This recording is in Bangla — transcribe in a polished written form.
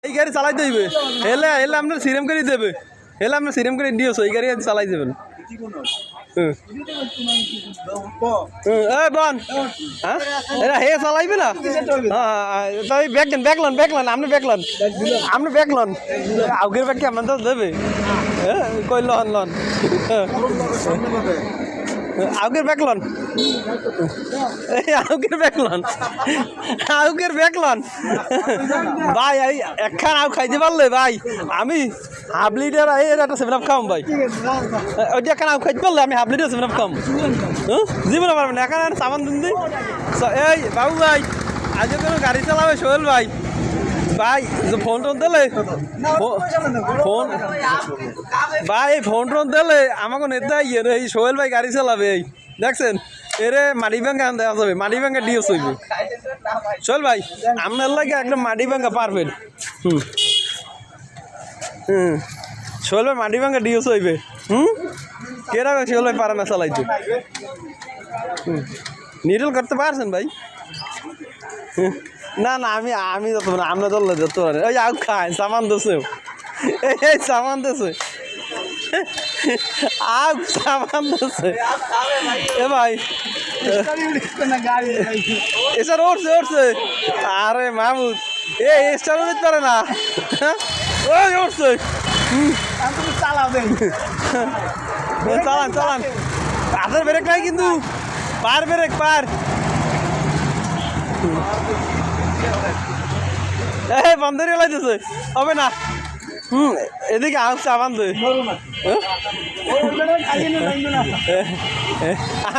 এই গাড়ি চালাই দিবে এলে এলে আপনার সিরেম করে দেবে এলে আপনার সিরেম করে দিয়েছো এই গাড়ি চালাই দেবেন বন হ্যাঁ এরা হে চালাইবে না তাই ব্যাকলন আপনি ব্যাকলন আউগের ব্যাগ কেমন তো দেবে হ্যাঁ কই লন আউগের ব্যাকলন ভাই এই একখান আউ খাইতে পারলে ভাই আমি হাফ লিটার এর একটা 7 আপ খাম ভাই ওইটা একখান আউ খাইতে পারলে আমি হাফ লিটার 7 আপ খাম জীবনে পারবেন না এখন সামান দিন দিই এই বাবু ভাই আজ কোনো গাড়ি চালাবে সোহেল ভাই ভাই ফোন টোন দিলে ফোন ভাই এই ফোন টোন দিলে আমাকে নেতা ইয়ে এই সোহেল ভাই গাড়ি চালাবে এই দেখছেন এরে মাটি ভাঙ্গা আনতে যাবে মাটি ভাঙ্গা ডিও চইবে সোহেল ভাই আপনার লাগে একদম মাটি ভাঙ্গা পারবেন সোহেল ভাই মাটি ভাঙ্গা ডিও চইবে কেরকম সোহেল ভাই পারে না চালাইতে নিডল করতে পারছেন ভাই না আমি যত না আমরা ধরলে যত ওই আউ খায় সামান দোষে এই সামান দোষে আউ সামান দোষে এ ভাই এসব উঠছে আরে মাহমুদ স্টার উঠতে পারে না ওই উঠছে চালান হাতের ব্রেক নাই কিন্তু পার ব্রেক পার এই বন্ধ করে লাইতেছে হবে না এদিকে আউট সাবান দে